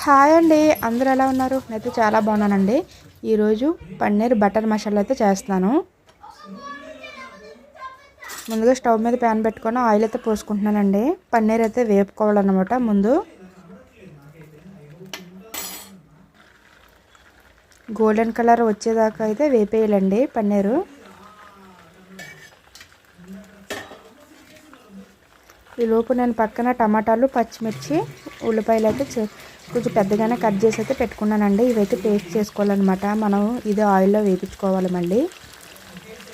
Hi అండి, అందరూ ఎలా ఉన్నారు? నేనైతే చాలా బాగున్నానండి. ఈరోజు పన్నీర్ బటర్ మసాలా అయితే చేస్తున్నాను. ముందుగా స్టవ్ మీద ప్యాన్ పెట్టుకొని ఆయిల్ అయితే పోసుకుంటున్నానండి. పన్నీర్ అయితే వేపుకోవాలన్నమాట. ముందు గోల్డెన్ కలర్ వచ్చేదాకా అయితే వేపేయాలండి పన్నీరు. ఈలోపు నేను పక్కన టమాటాలు, పచ్చిమిర్చి, ఉల్లిపాయలు అయితే కొంచెం పెద్దగానే కట్ చేసి అయితే పెట్టుకున్నానండి. ఇవైతే పేస్ట్ చేసుకోవాలన్నమాట. మనం ఇది ఆయిల్లో వేయించుకోవాలి. మళ్ళీ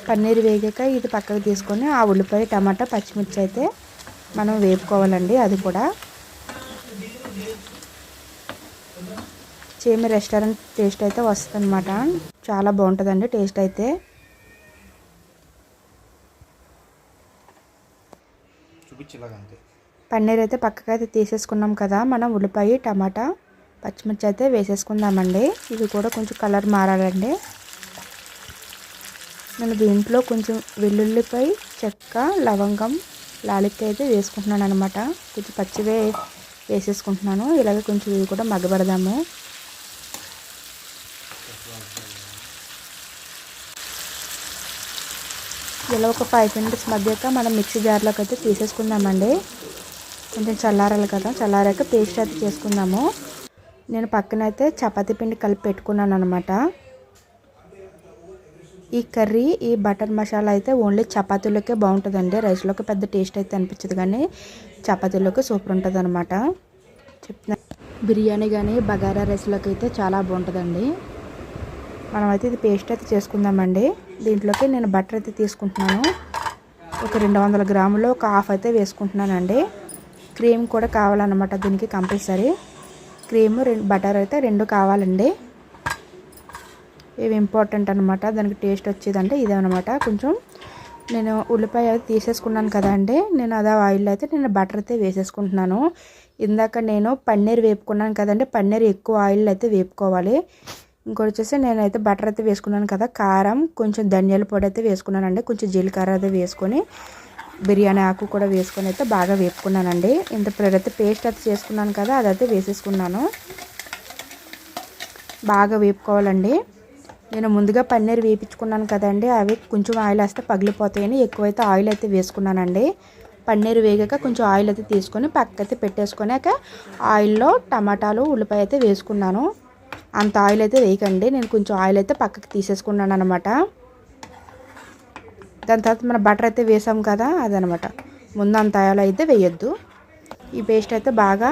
పన్నీర్ వేగాక ఇది పక్కకు తీసుకొని ఆ ఉల్లిపాయ, టమాటా, పచ్చిమిర్చి అయితే మనం వేపుకోవాలండి. అది కూడా సేమ్ రెస్టారెంట్ టేస్ట్ అయితే వస్తుంది అన్నమాట. చాలా బాగుంటుందండి టేస్ట్ అయితే. పన్నీర్ అయితే పక్కకు అయితే తీసేసుకున్నాం కదా. మనం ఉల్లిపాయ, టమాటా, పచ్చిమిర్చి అయితే వేసేసుకుందామండి. ఇవి కూడా కొంచెం కలర్ మారాలండి. నేను దీంట్లో కొంచెం వెల్లుల్లిపై, చెక్క, లవంగం, లాలిక్కాయ అయితే వేసుకుంటున్నాను అనమాట. కొంచెం పచ్చివే వేసేసుకుంటున్నాను. ఇలాగే కొంచెం ఇవి కూడా మగ్గబెడదాము. ఇలా ఒక 5 minutes మధ్యక మనం మిక్సీ జార్లోకి అయితే తీసేసుకుందామండి. కొంచెం చల్లారాలి కదా. చల్లారాక పేస్ట్ అయితే చేసుకుందాము. నేను పక్కన అయితే చపాతీ పిండి కలిపి పెట్టుకున్నాను అనమాట. ఈ కర్రీ, ఈ బటర్ మసాలా అయితే ఓన్లీ చపాతీలోకే బాగుంటుందండి. రైస్లోకి పెద్ద టేస్ట్ అయితే అనిపించదు, కానీ చపాతీలోకి సూపర్ ఉంటుంది అనమాట. చెప్తున్నా, బిర్యానీ కానీ బగారా రైస్లోకి అయితే చాలా బాగుంటుందండి. మనమైతే ఇది పేస్ట్ అయితే చేసుకుందామండి. దీంట్లోకి నేను బటర్ అయితే తీసుకుంటున్నాను. ఒక 200 గ్రాములు ఒక హాఫ్ అయితే వేసుకుంటున్నానండి. క్రీమ్ కూడా కావాలన్నమాట దీనికి కంపల్సరీ. క్రీము, బటర్ అయితే 2 కావాలండి. ఇవి ఇంపార్టెంట్ అనమాట. దానికి టేస్ట్ వచ్చేదంటే ఇదే అనమాట. కొంచెం నేను ఉల్లిపాయ అయితే తీసేసుకున్నాను కదా అండి. నేను అదే ఆయిల్ అయితే నేను బటర్ అయితే వేసేసుకుంటున్నాను. ఇందాక నేను పన్నీర్ వేపుకున్నాను కదండి. పన్నీర్ ఎక్కువ ఆయిల్ అయితే వేపుకోవాలి. ఇంకోటి వచ్చేసి నేనైతే బటర్ అయితే వేసుకున్నాను కదా. కారం, కొంచెం ధనియాల పొడి అయితే వేసుకున్నానండి. కొంచెం జీలకర్ర అయితే వేసుకొని, బిర్యానీ ఆకు కూడా వేసుకొని అయితే బాగా వేపుకున్నానండి. ఇంత అయితే పేస్ట్ అయితే చేసుకున్నాను కదా, అదైతే వేసేసుకున్నాను. బాగా వేపుకోవాలండి. నేను ముందుగా పన్నీర్ వేయించుకున్నాను కదండి, అవి కొంచెం ఆయిల్ వేస్తే పగిలిపోతాయని ఎక్కువైతే ఆయిల్ అయితే వేసుకున్నానండి. పన్నీర్ వేగాక కొంచెం ఆయిల్ అయితే తీసుకొని పక్కైతే పెట్టేసుకున్నాక ఆయిల్లో టమాటాలు, ఉల్లిపాయ అయితే వేసుకున్నాను. అంత ఆయిల్ అయితే వేయకండి. నేను కొంచెం ఆయిల్ అయితే పక్కకి తీసేసుకున్నాను అనమాట. దాని తర్వాత మన బటర్ అయితే వేసాం కదా, అదనమాట. ముందు అంత ఆయిల్ అయితే వేయొద్దు. ఈ పేస్ట్ అయితే బాగా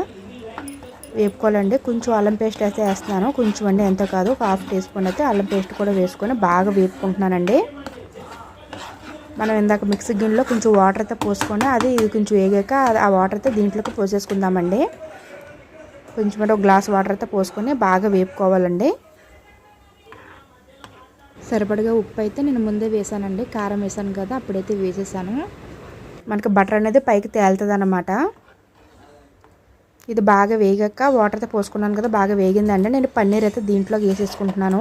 వేపుకోవాలండి. కొంచెం అల్లం పేస్ట్ అయితే వేస్తున్నాను. కొంచెం అండి, ఎంతో కాదు, ఒక హాఫ్ టీ స్పూన్ అయితే అల్లం పేస్ట్ కూడా వేసుకొని బాగా వేపుకుంటున్నానండి. మనం ఇందాక మిక్సీ గిన్నెలో కొంచెం వాటర్ అయితే పోసుకొని అది కొంచెం వేగాక ఆ వాటర్ అయితే దీంట్లోకి పోసేసుకుందామండి. కొంచెం ఒక గ్లాస్ వాటర్ అయితే పోసుకొని బాగా వేపుకోవాలండి. సరిపడగా ఉప్పు అయితే నేను ముందే వేసానండి. కారం వేసాను కదా, అప్పుడైతే వేసేసాను. మనకి బటర్ అనేది పైకి తేలుతుంది అన్నమాట. ఇది బాగా వేగాక వాటర్ అయితే పోసుకున్నాను కదా, బాగా వేగిందండి. నేను పన్నీర్ అయితే దీంట్లో వేసేసుకుంటున్నాను.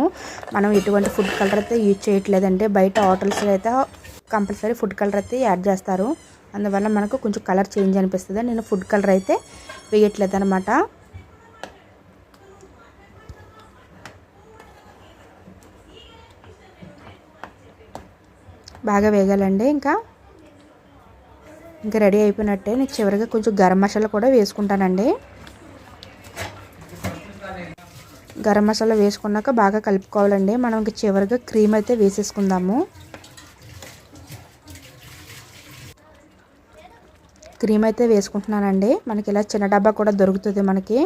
మనం ఎటువంటి ఫుడ్ కలర్ అయితే యూజ్ చేయట్లేదండి. బయట హోటల్స్లో అయితే కంపల్సరీ ఫుడ్ కలర్ అయితే యాడ్ చేస్తారు. అందువల్ల మనకు కొంచెం కలర్ చేంజ్ అనిపిస్తుంది. నేను ఫుడ్ కలర్ అయితే వేయట్లేదు అనమాట. బాగా వేగాలండి. ఇంకా రెడీ అయిపోయినట్టే. నేను చివరిగా కొంచెం గరం మసాలా కూడా వేసుకుంటానండి. గరం మసాలా వేసుకున్నాక బాగా కలుపుకోవాలండి. మనం ఇంక చివరిగా క్రీమ్ అయితే వేసేసుకుందాము. క్రీమ్ అయితే వేసుకుంటున్నానండి. మనకి ఇలా చిన్న డబ్బా కూడా దొరుకుతుంది మనకి.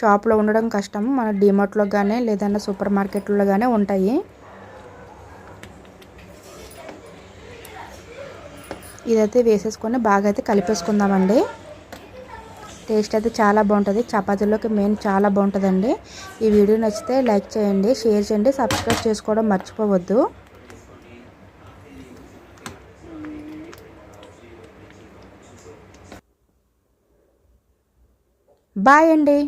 షాప్లో ఉండడం కష్టం. మన డిమార్ట్లో కానీ లేదన్నా సూపర్ మార్కెట్లో కానీ ఉంటాయి. ఇదైతే వేసేసుకొని బాగా అయితే కలిపేసుకుందామండి. టేస్ట్ అయితే చాలా బాగుంటుంది. చపాతీలోకి మెయిన్ చాలా బాగుంటుందండి. ఈ వీడియో నచ్చితే లైక్ చేయండి, షేర్ చేయండి, సబ్స్క్రైబ్ చేసుకోవడం మర్చిపోవద్దు. బాయ్ అండి.